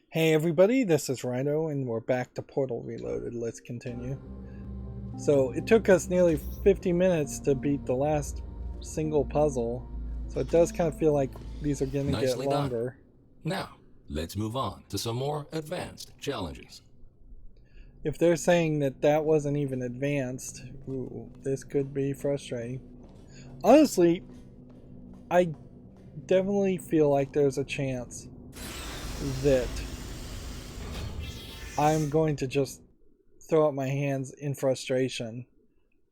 Hey everybody, this is Rydo and we're back to Portal Reloaded. Let's continue. So it took us nearly 50 minutes to beat the last single puzzle, so it does kind of feel like these are going to get Nicely done. longer. Now, let's move on to some more advanced challenges. If they're saying that that wasn't even advanced, ooh, this could be frustrating. Honestly, I definitely feel like there's a chance that I'm going to just throw up my hands in frustration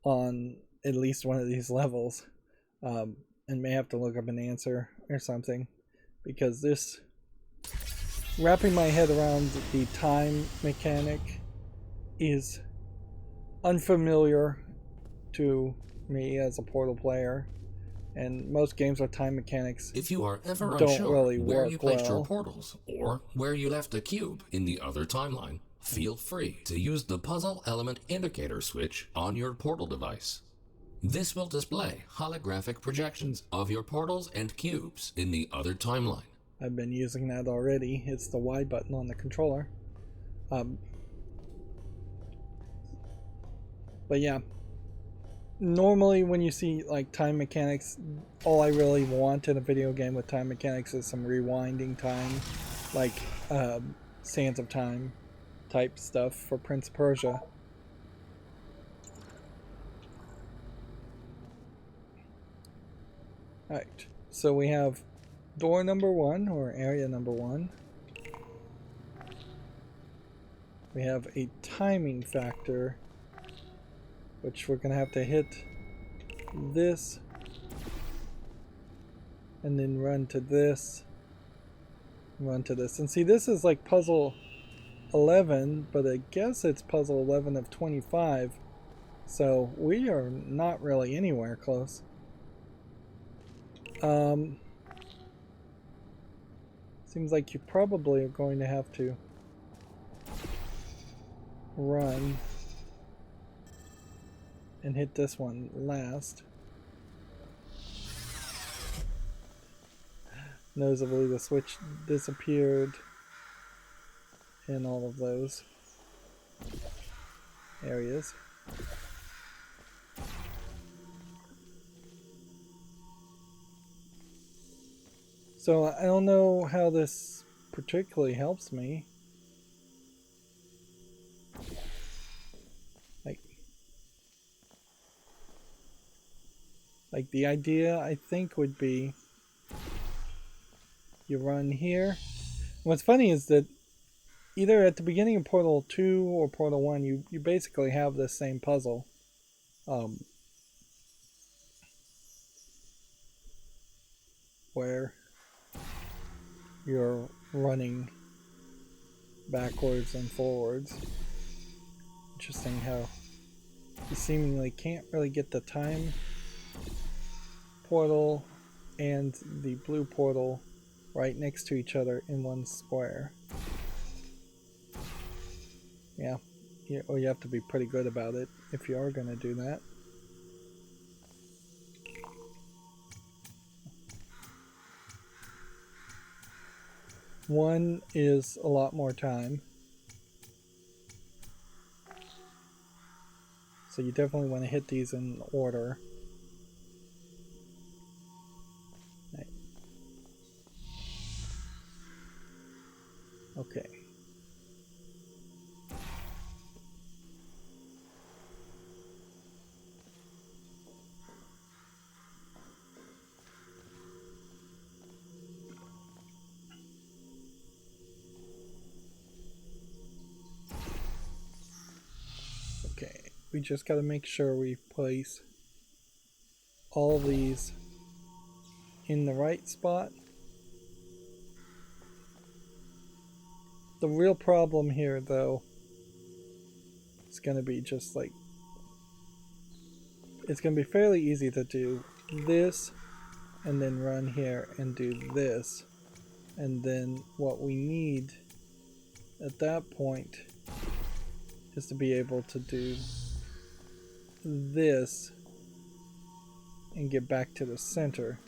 on at least one of these levels, and may have to look up an answer or something, because this wrapping my head around the time mechanic is unfamiliar to me as a Portal player, and most games with time mechanics If you are ever don't unsure really where you work placed your well. portals or where you left a cube in the other timeline, feel free to use the puzzle element indicator switch on your portal device. This will display holographic projections of your portals and cubes in the other timeline. I've been using that already. It's the Y button on the controller. But yeah, normally when you see like time mechanics, all I really want in a video game with time mechanics is some rewinding time, like Sands of Time type stuff for Prince of Persia. Alright, so we have door number 1, or area number 1. We have a timing factor, which we're going to have to hit this, and then run to this, run to this. And see, this is like puzzle 11, but I guess it's puzzle 11 of 25, so we are not really anywhere close. Seems like you probably are going to have to run and hit this one last. Noticeably the switch disappeared in all of those areas. So I don't know how this particularly helps me. Like the idea I think would be you run here. What's funny is that either at the beginning of Portal 2 or Portal 1, you basically have this same puzzle. Where you're running backwards and forwards. Interesting how you seemingly can't really get the time portal and the blue portal right next to each other in one square. Yeah, you have to be pretty good about it if you are going to do that. One is a lot more time, so you definitely want to hit these in order. Right. Okay. Okay, we just got to make sure we place all these in the right spot. The real problem here, though, is going to be just like, it's going to be fairly easy to do this and then run here and do this, and then what we need at that point is to be able to do this and get back to the center.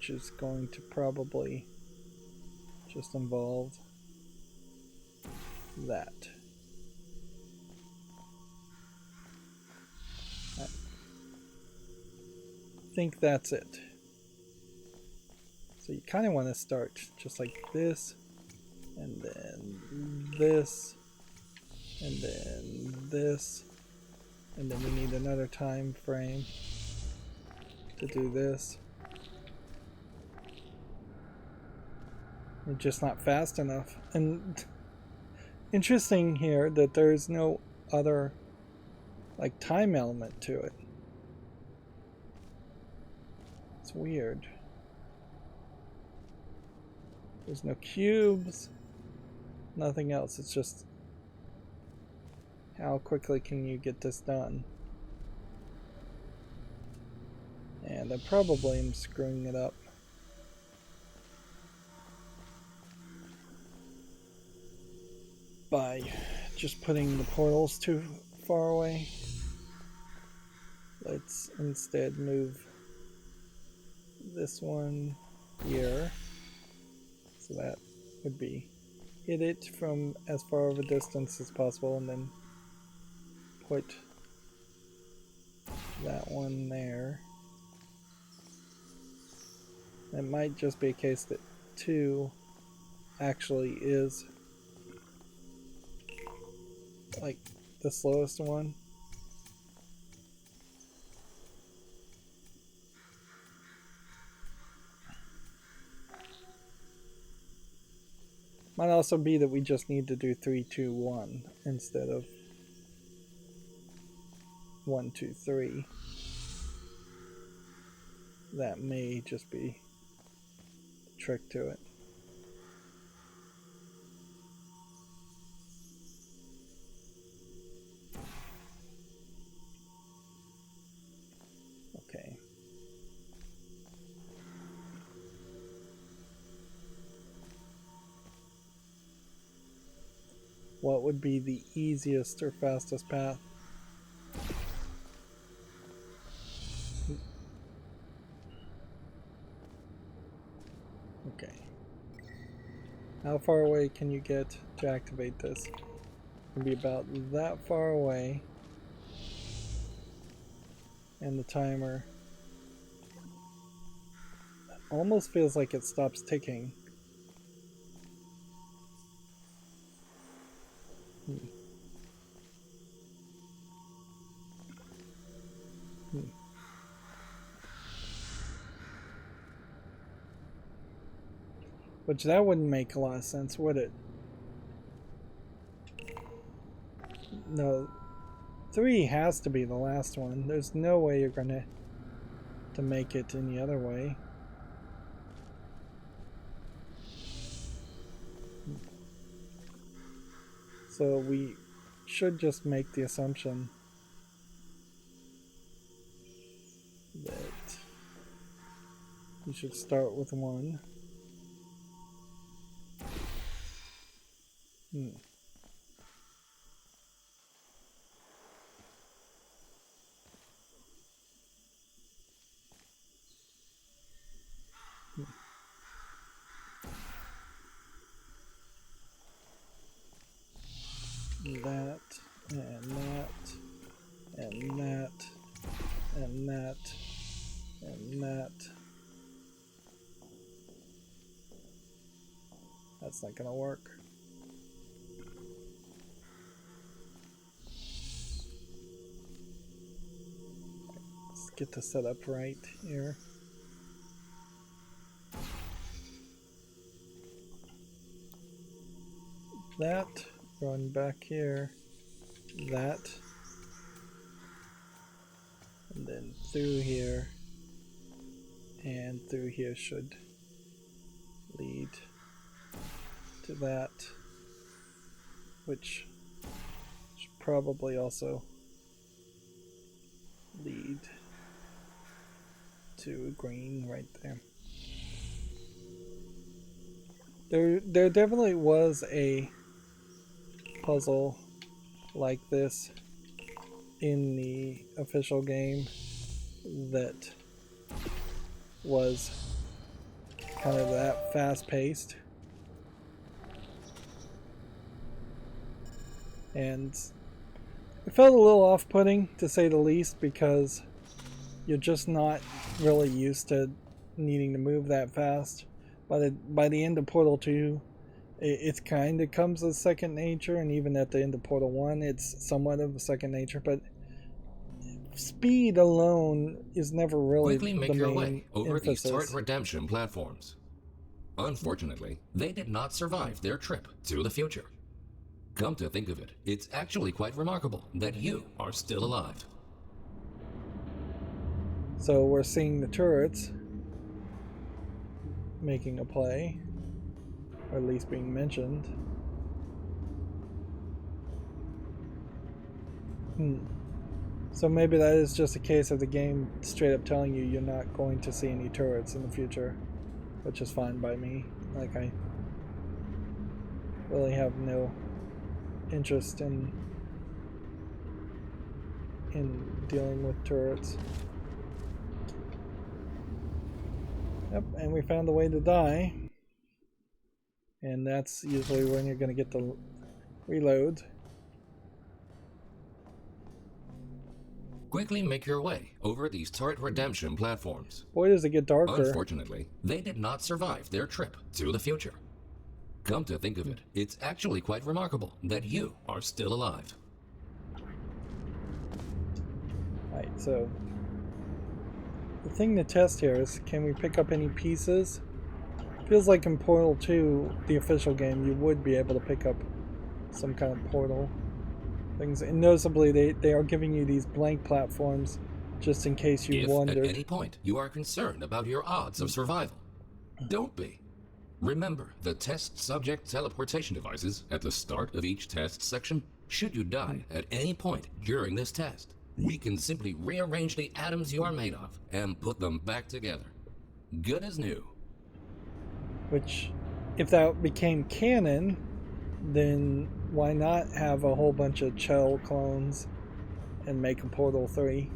which is going to probably just involve that. I think that's it. So you kind of want to start just like this, and then this, and then this, and then we need another time frame to do this. You're just not fast enough. And interesting here that there's no other like time element to it. It's weird. There's no cubes, nothing else. It's just how quickly can you get this done? And I probably am screwing it up. By just putting the portals too far away. Let's instead move this one here. So that would be hit it from as far of a distance as possible, and then put that one there. It might just be a case that 2 actually is like the slowest one. Might also be that we just need to do 3, 2, 1 instead of 1, 2, 3. That may just be the trick to it. Okay. What would be the easiest or fastest path? Okay. How far away can you get to activate this? It'll be about that far away. And the timer almost feels like it stops ticking. Which that wouldn't make a lot of sense, would it? No, 3 has to be the last one. There's no way you're gonna to make it any other way. So we should just make the assumption that you should start with 1. That, and that, and that, and that, and that. That's not gonna work. Let's get the setup right here. That, run back here, that, and then through here, and through here should lead to that, which should probably also lead to green right there. There definitely was a puzzle like this in the official game that was kind of that fast-paced. And it felt a little off-putting, to say the least, because you're just not really used to needing to move that fast. By the end of Portal 2, it kind of comes as second nature, and even at the end of Portal 1, it's somewhat of a second nature, but speed alone is never really Quickly make the your main way over these emphasis. turret redemption platforms. Unfortunately, they did not survive their trip to the future. Come to think of it, it's actually quite remarkable that you are still alive. So we're seeing the turrets making a play, or at least being mentioned. So maybe that is just a case of the game straight up telling you you're not going to see any turrets in the future, which is fine by me. Like, I really have no interest in dealing with turrets. Yep, and we found a way to die. And that's usually when you're going to get the reload. Quickly make your way over these turret redemption platforms. Boy, does it get darker. Unfortunately, they did not survive their trip to the future. Come to think of it, it's actually quite remarkable that you are still alive. Alright, so the thing to test here is, can we pick up any pieces? Feels like in Portal 2, the official game, you would be able to pick up some kind of portal things. And noticeably, they are giving you these blank platforms just in case you wondered. If at any point you are concerned about your odds of survival, don't be. Remember the test subject teleportation devices at the start of each test section. Should you die at any point during this test, we can simply rearrange the atoms you are made of and put them back together. Good as new. Which, if that became canon, then why not have a whole bunch of Chell clones and make a Portal 3?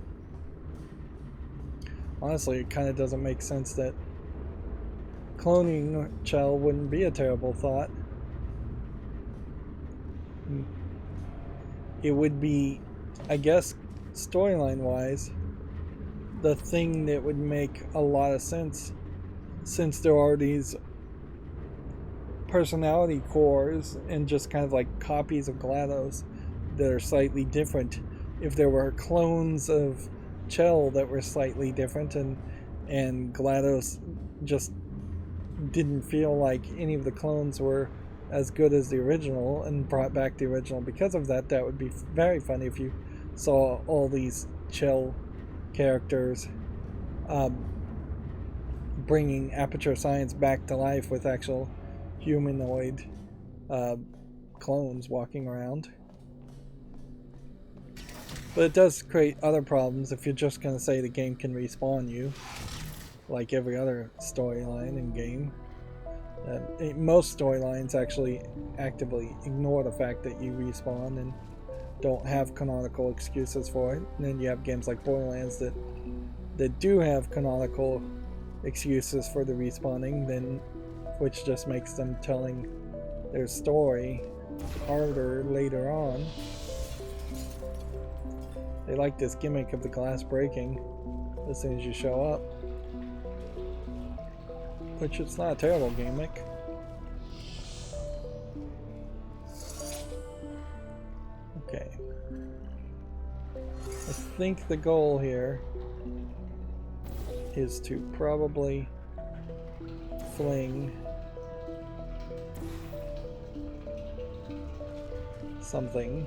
Honestly, it kind of doesn't make sense that cloning Chell wouldn't be a terrible thought. It would be, I guess, storyline-wise, the thing that would make a lot of sense, since there are these personality cores and just kind of like copies of GLaDOS that are slightly different. If there were clones of Chell that were slightly different, and GLaDOS just didn't feel like any of the clones were as good as the original and brought back the original because of that, that would be very funny if you saw all these Chell characters bringing Aperture Science back to life with actual humanoid clones walking around. But it does create other problems if you're just going to say the game can respawn you, like every other storyline in game. Most storylines actually actively ignore the fact that you respawn and don't have canonical excuses for it. And then you have games like Borderlands that do have canonical excuses for the respawning, then which just makes them telling their story harder later on. They like this gimmick of the glass breaking as soon as you show up, which it's not a terrible gimmick. Okay. I think the goal here is to probably fling something.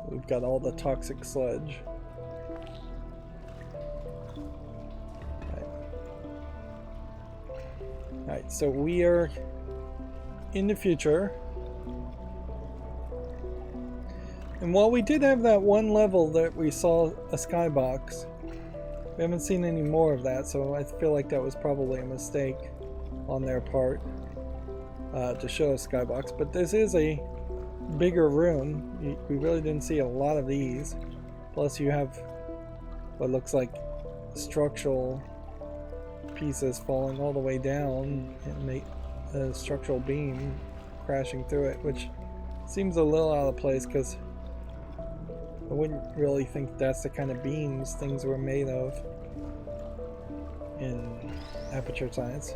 We've got all the toxic sludge. Alright, so we are in the future. And while we did have that one level that we saw a skybox, we haven't seen any more of that, so I feel like that was probably a mistake on their part to show a skybox. But this is a bigger room. We really didn't see a lot of these. Plus you have what looks like structural pieces falling all the way down and make a structural beam crashing through it, which seems a little out of place because I wouldn't really think that's the kind of beams things were made of in Aperture Science.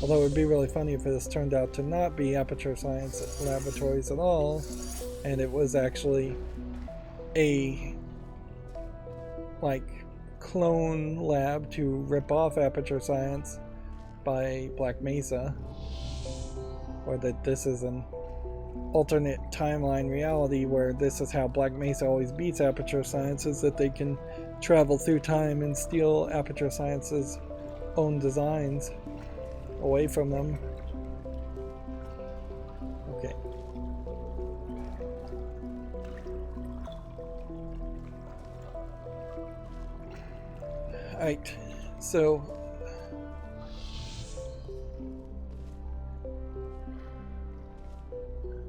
Although it would be really funny if this turned out to not be Aperture Science laboratories at all, and it was actually a clone lab to rip off Aperture Science by Black Mesa, or that this is an alternate timeline reality where this is how Black Mesa always beats Aperture Science, is that they can travel through time and steal Aperture Science's own designs away from them. Okay. Alright, so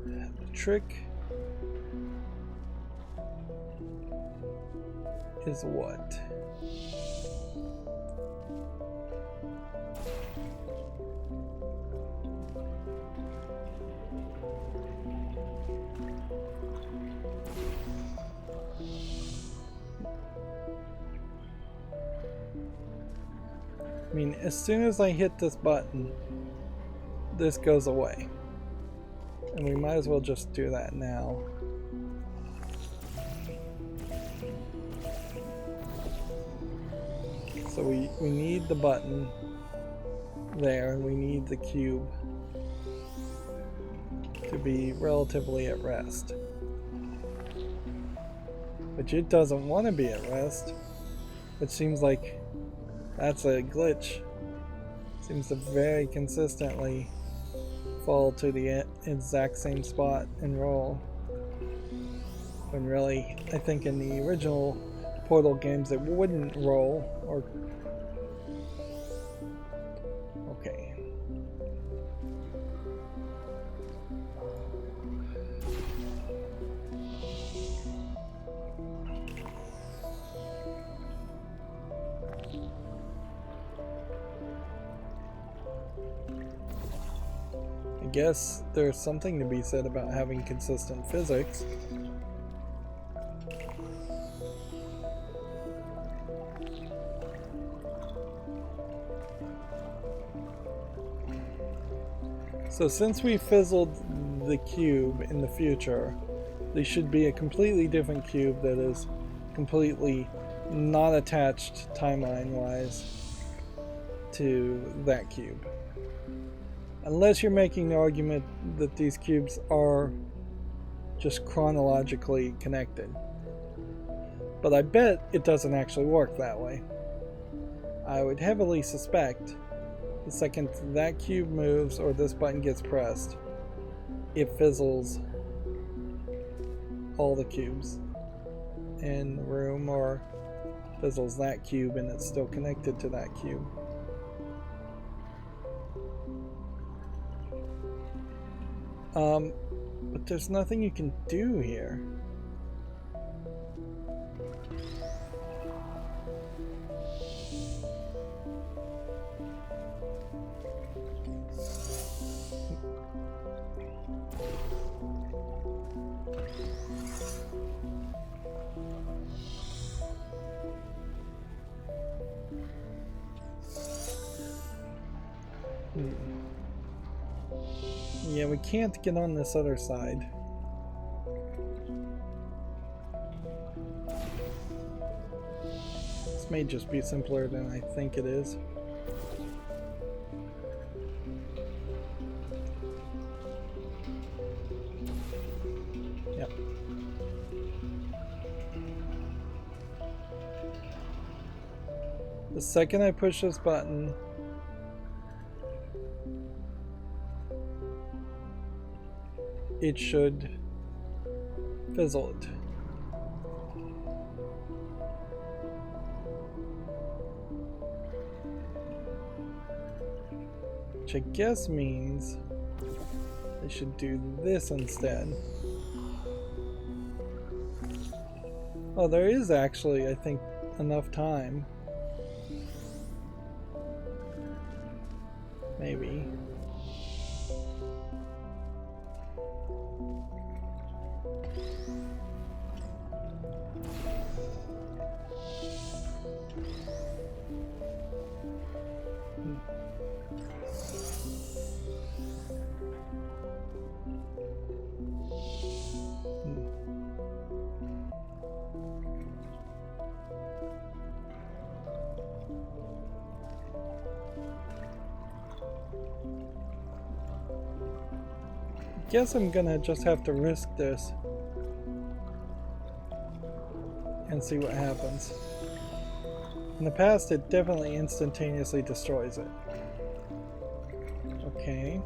the trick is what? I mean, as soon as I hit this button, this goes away. And we might as well just do that now. So we need the button there, and we need the cube to be relatively at rest. Which it doesn't want to be at rest. It seems like that's a glitch. Seems to very consistently fall to the exact same spot and roll. When really, I think in the original Portal games it wouldn't roll, or... Okay. I guess there's something to be said about having consistent physics. So since we fizzled the cube in the future, there should be a completely different cube that is completely not attached timeline-wise to that cube. Unless you're making the argument that these cubes are just chronologically connected. But I bet it doesn't actually work that way. I would heavily suspect the second that cube moves or this button gets pressed, it fizzles all the cubes in the room, or fizzles that cube and it's still connected to that cube. But there's nothing you can do here. Yeah, we can't get on this other side. This may just be simpler than I think it is. Yep. The second I push this button, it should fizzle it. Which I guess means I should do this instead. Oh, there is actually, I think, enough time. Maybe. Guess I'm gonna just have to risk this and see what happens. In the past, it definitely instantaneously destroys it. Okay.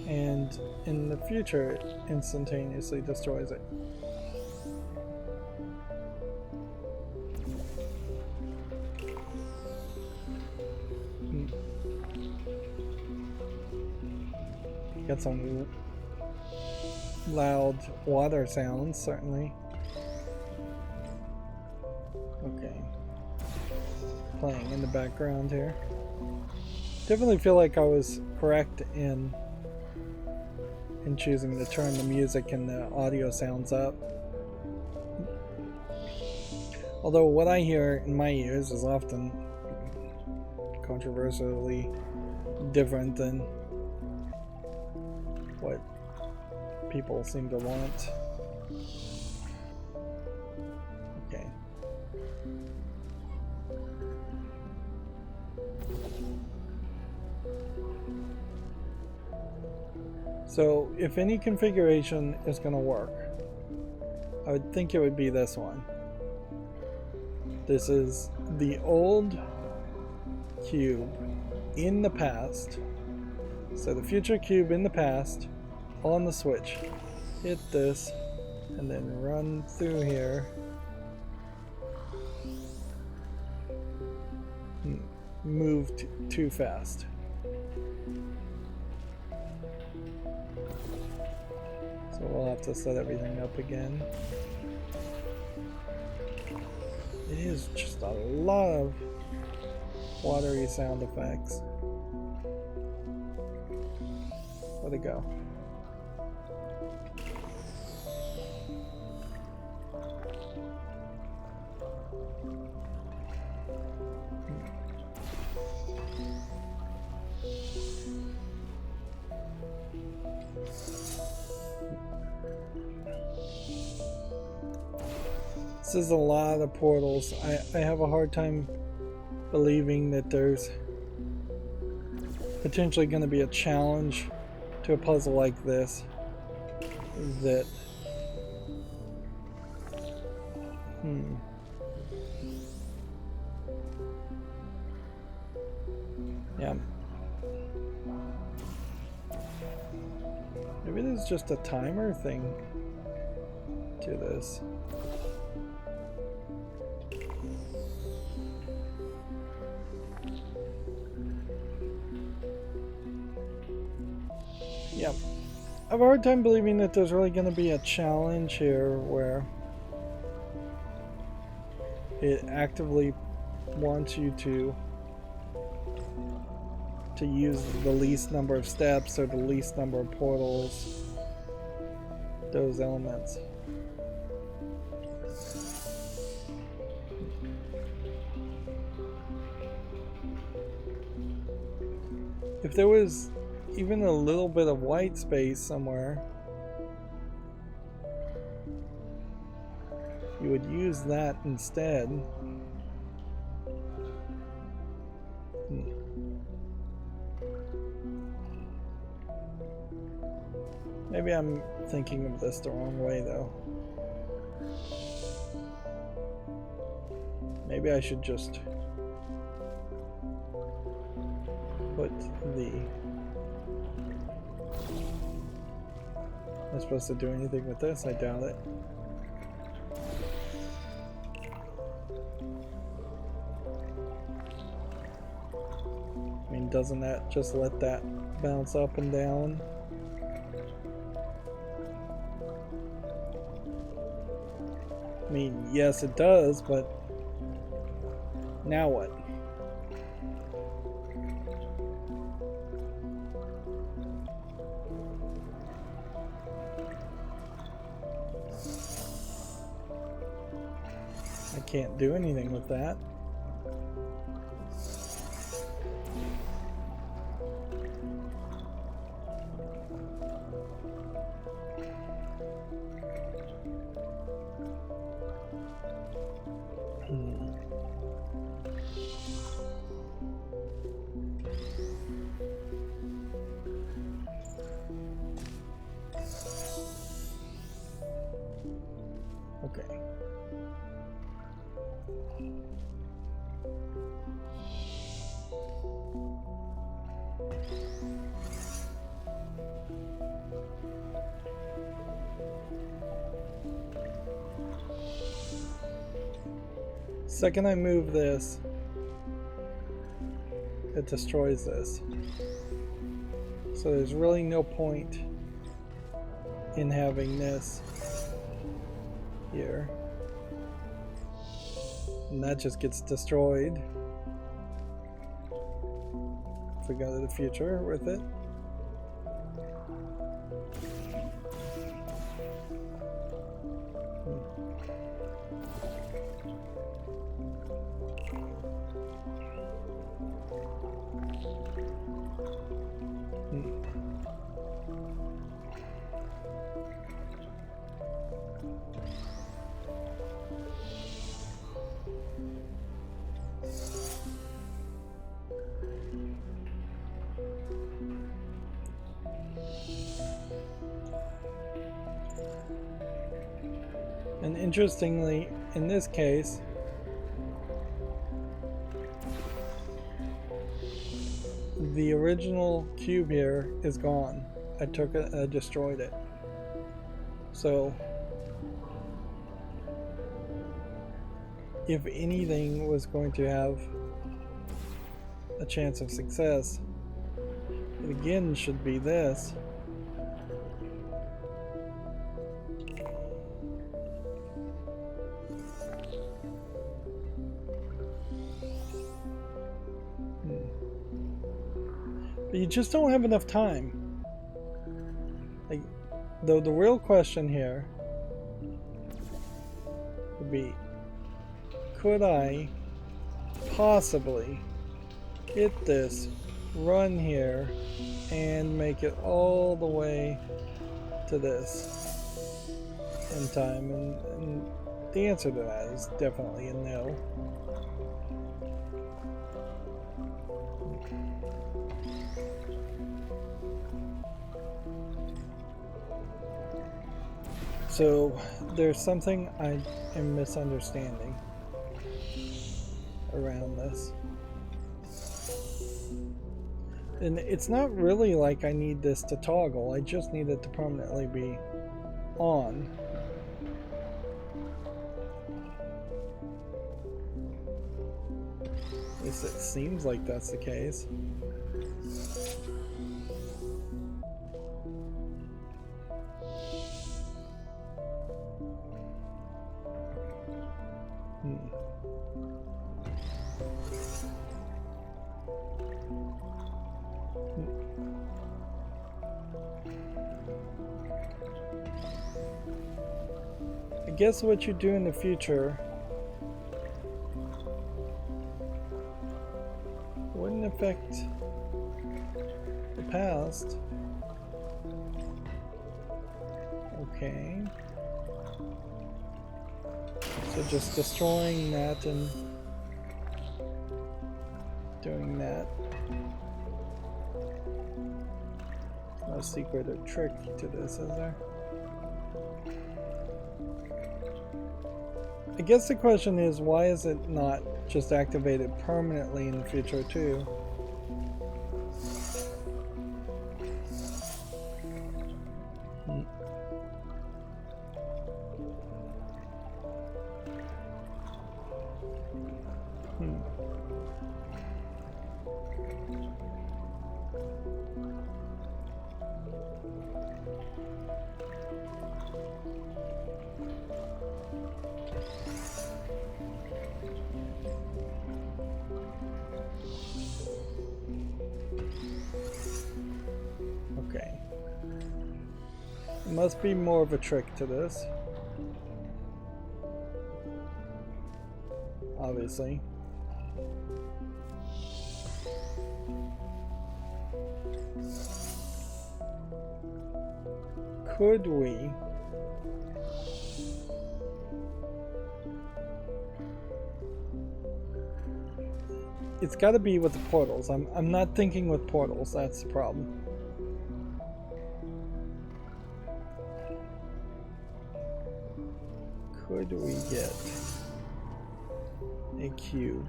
And in the future, it instantaneously destroys it. Got some loud water sounds, certainly. Okay. Playing in the background here. Definitely feel like I was correct in choosing to turn the music and the audio sounds up. Although what I hear in my ears is often controversially different than what people seem to want. Okay. So if any configuration is going to work, I would think it would be this one. This is the old cube in the past. So the future cube in the past on the switch. Hit this and then run through here. Moved too fast. So we'll have to set everything up again. It is just a lot of watery sound effects. Where'd it go? This is a lot of portals. I have a hard time believing that there's potentially going to be a challenge to a puzzle like this that yeah, maybe there's just a timer thing to this. Yeah, I have a hard time believing that there's really going to be a challenge here where it actively wants you to use the least number of steps or the least number of portals, those elements. If there was even a little bit of white space somewhere, you would use that instead. Maybe I'm thinking of this the wrong way though. Maybe I should just put the Am I supposed to do anything with this? I doubt it. I mean, doesn't that just let that bounce up and down? I mean, yes it does, but now what? I can't do anything with that. Okay. Second I move this, it destroys this. So there's really no point in having this here. And that just gets destroyed. If we go to the future with it. And interestingly, in this case, the original cube here is gone. I took it, I destroyed it. So, if anything was going to have a chance of success, it again should be this. But you just don't have enough time. Like, the real question here would be, could I possibly get this, run here, and make it all the way to this in time? And the answer to that is definitely a no. So there's something I am misunderstanding around this. And it's not really like I need this to toggle, I just need it to permanently be on. At least it seems like that's the case. I guess what you do in the future wouldn't affect the past. Okay. So just destroying that and doing that. No secret or trick to this, is there? I guess the question is, why is it not just activated permanently in the future too? Okay. There must be more of a trick to this. Obviously. Could we? It's got to be with the portals. I'm not thinking with portals. That's the problem. Could we get a cube?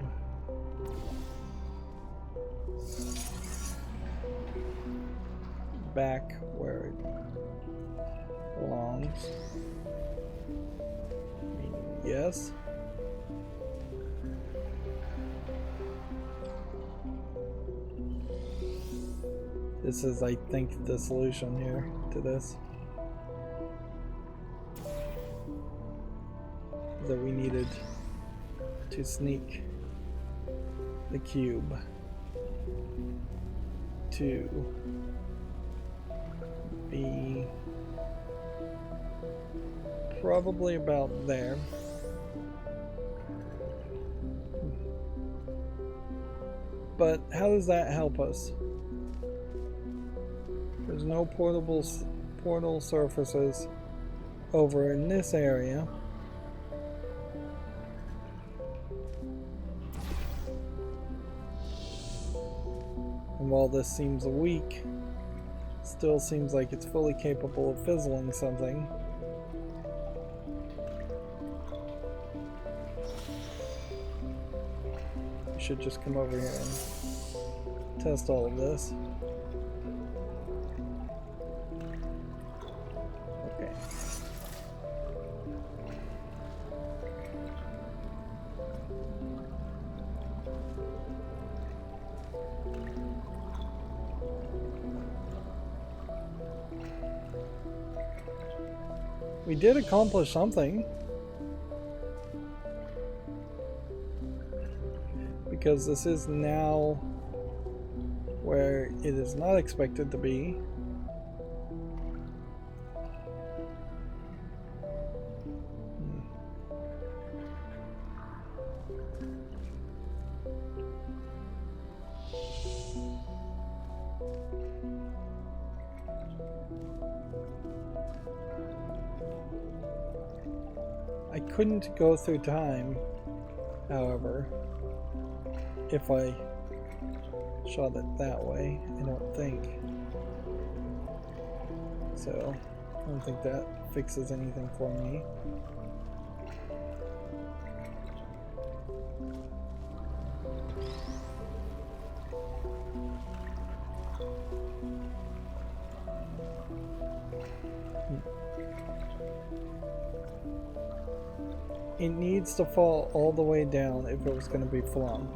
Back where it belongs? I mean, yes. This is, I think, the solution here to this. That we needed to sneak the cube to be probably about there. But how does that help us? There's no portal surfaces over in this area. And while this seems weak, still seems like it's fully capable of fizzling something. We should just come over here and test all of this. Okay. We did accomplish something. Because this is now where it is not expected to be. I couldn't go through time, however, if I shot it that way, I don't think. So, I don't think that fixes anything for me. It needs to fall all the way down if it was going to be flung.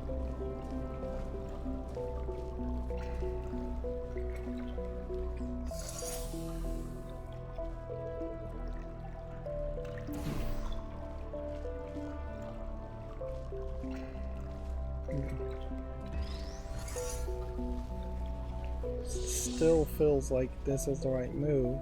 Still feels like this is the right move.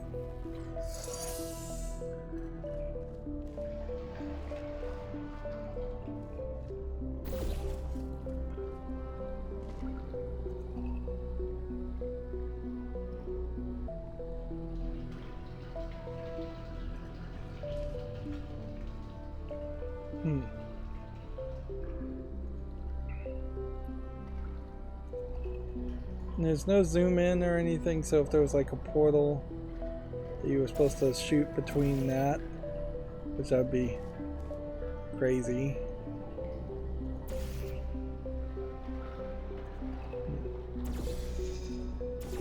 There's no zoom in or anything, so if there was like a portal that you were supposed to shoot between that, which would be crazy.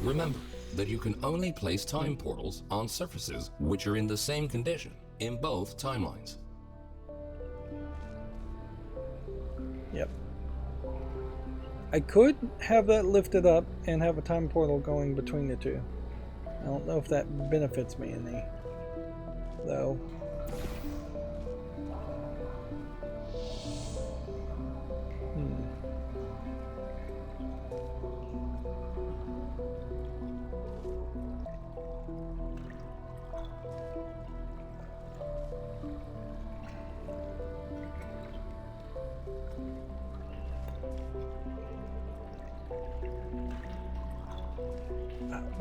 Remember that you can only place time portals on surfaces which are in the same condition in both timelines. Yep. I could have that lifted up and have a time portal going between the two. I don't know if that benefits me any, though.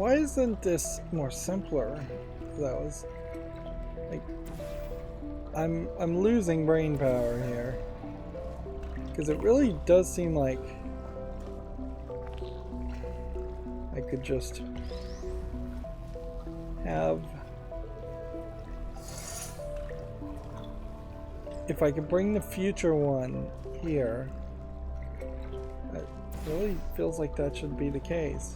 Why isn't this more simpler? That was like I'm losing brain power here. Because it really does seem like I could just have, if I could bring the future one here, it really feels like that should be the case.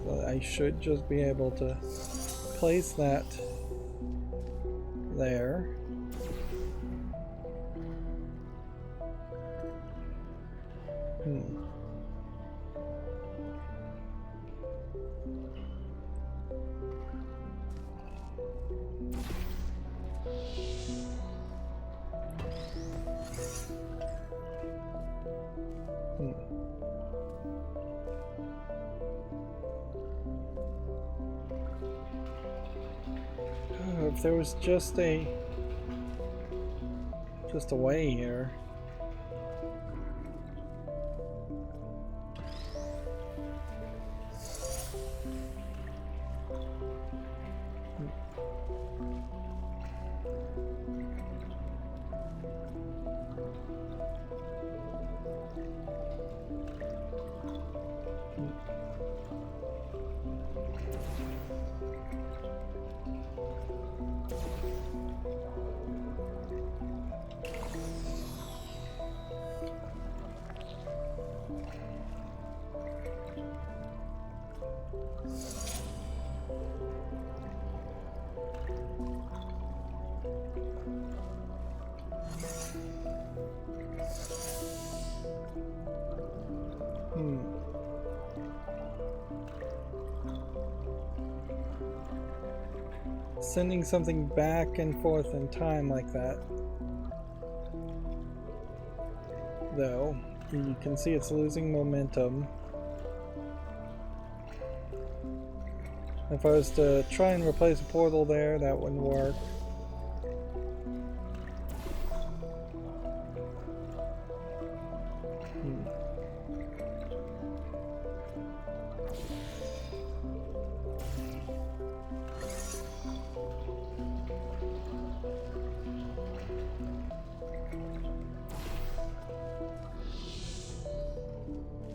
So I should just be able to place that there. Oh, if there was just a way here. Sending something back and forth in time like that, though, you can see it's losing momentum. If I was to try and replace a portal there, that wouldn't work.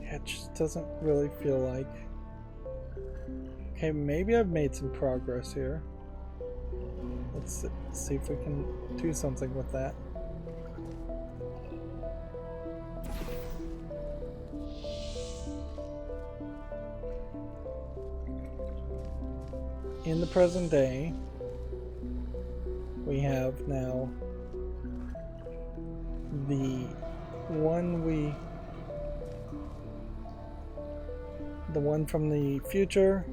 It just doesn't really feel like. Okay, maybe I've made some progress here. Let's see if we can do something with that. In the present day, we have now the one from the future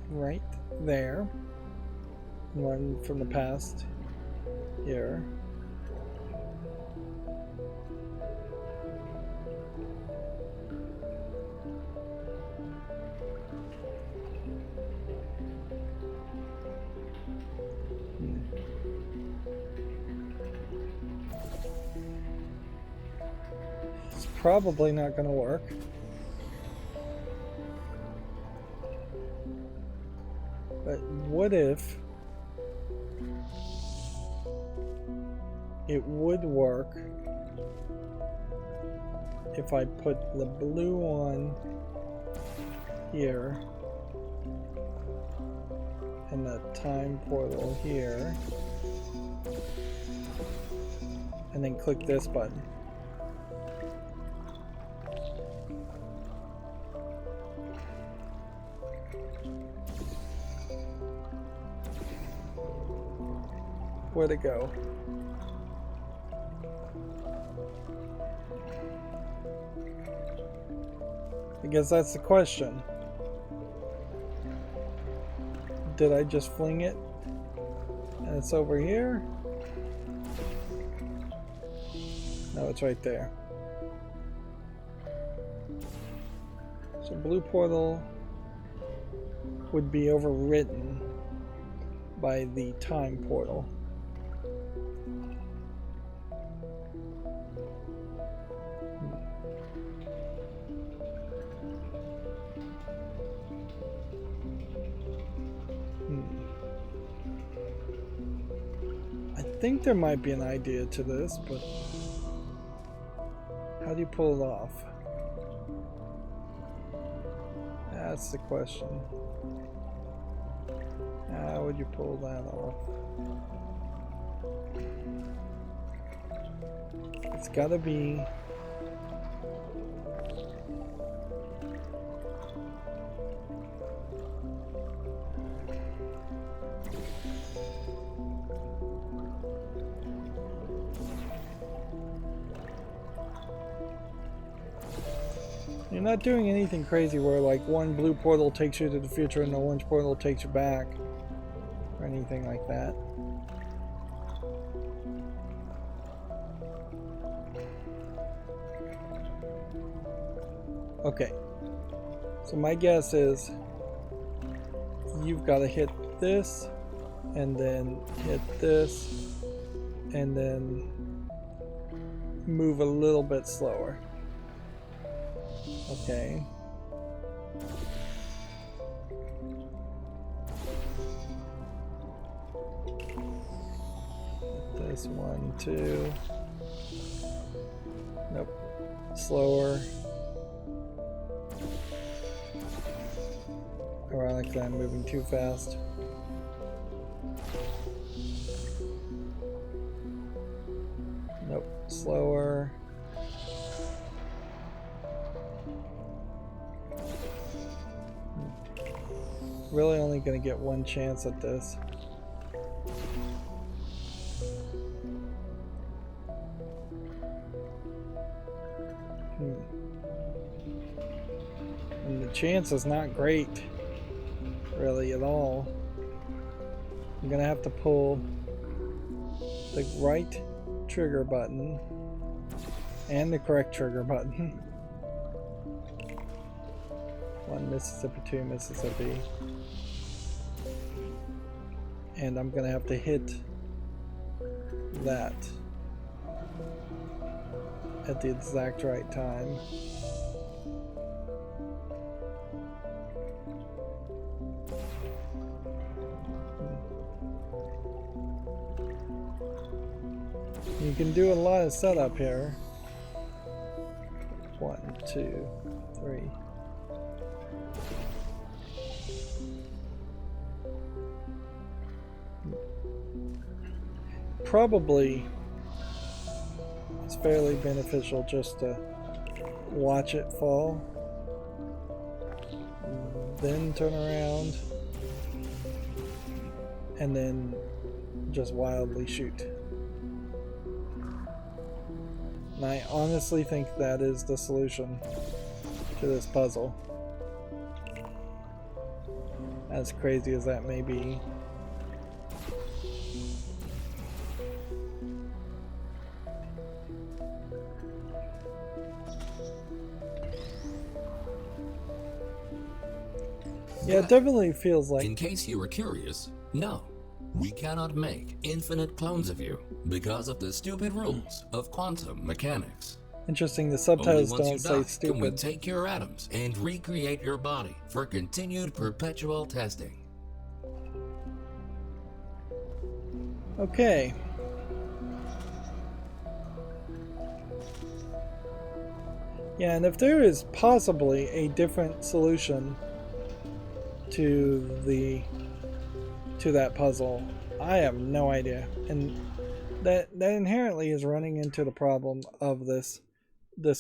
right there, one from the past here. It's probably not going to work. But what if it would work if I put the blue one here and the time portal here, and then click this button? Where'd it go? I guess that's the question. Did I just fling it? And it's over here? No, it's right there. So blue portal would be overwritten by the time portal. I think there might be an idea to this, but how do you pull it off? That's the question. How would you pull that off? It's gotta be... You're not doing anything crazy where like one blue portal takes you to the future and the orange portal takes you back or anything like that. Okay, so my guess is you've got to hit this and then hit this and then move a little bit slower. Okay. This one, too. Nope. Slower. Ironically, I'm moving too fast. Nope. Slower. Really only going to get one chance at this. And the chance is not great, really, at all. I'm going to have to pull the right trigger button and the correct trigger button. 1 Mississippi, 2 Mississippi. And I'm gonna have to hit that at the exact right time. You can do a lot of setup here. 1, 2, 3. Probably it's fairly beneficial just to watch it fall, then turn around, and then just wildly shoot. And I honestly think that is the solution to this puzzle. As crazy as that may be. Yeah, it definitely feels like... In case you were curious, no. We cannot make infinite clones of you because of the stupid rules of quantum mechanics. Interesting, the subtitles don't say stupid. Can we take your atoms and recreate your body for continued perpetual testing? Okay. Yeah, and if there is possibly a different solution to that puzzle, I have no idea. And that inherently is running into the problem of this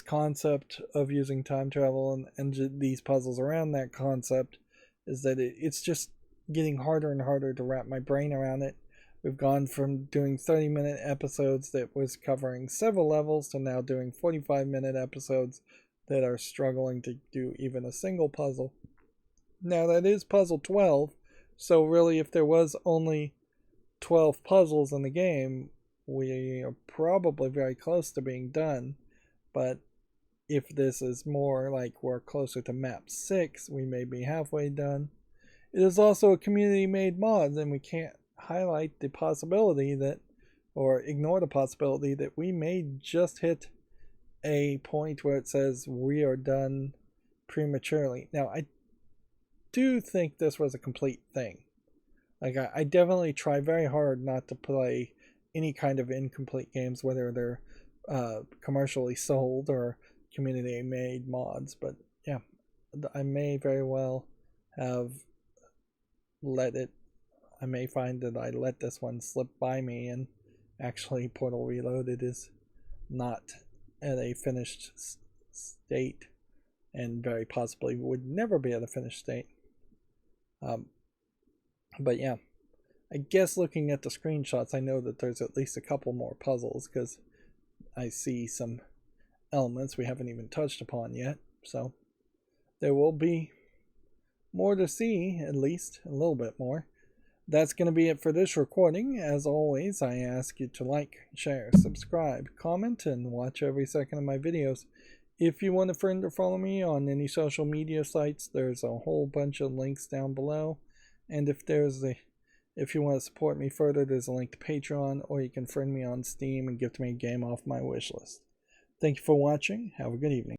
concept of using time travel and these puzzles around that concept, is that it's just getting harder and harder to wrap my brain around it. We've gone from doing 30-minute episodes that was covering several levels to now doing 45-minute episodes that are struggling to do even a single puzzle. Now that is puzzle 12, so really if there was only 12 puzzles in the game, we are probably very close to being done. But if this is more like we're closer to map 6, we may be halfway done. It is also a community-made mod, and we can't highlight the possibility that or ignore the possibility that we may just hit a point where it says we are done prematurely. Now, I do think this was a complete thing. Like, I definitely try very hard not to play any kind of incomplete games, whether they're commercially sold or community made mods. But yeah, I may very well have let it. I may find that I let this one slip by me, and actually Portal Reloaded is not at a finished state, and very possibly would never be at a finished state. But yeah, I guess looking at the screenshots, I know that there's at least a couple more puzzles, because I see some elements we haven't even touched upon yet. So there will be more to see, at least a little bit more. That's going to be it for this recording. As always, I ask you to like, share, subscribe, comment, and watch every second of my videos. If you want a friend or follow me on any social media sites, there's a whole bunch of links down below. And if you want to support me further, there's a link to Patreon, or you can friend me on Steam and gift me a game off my wish list. Thank you for watching. Have a good evening.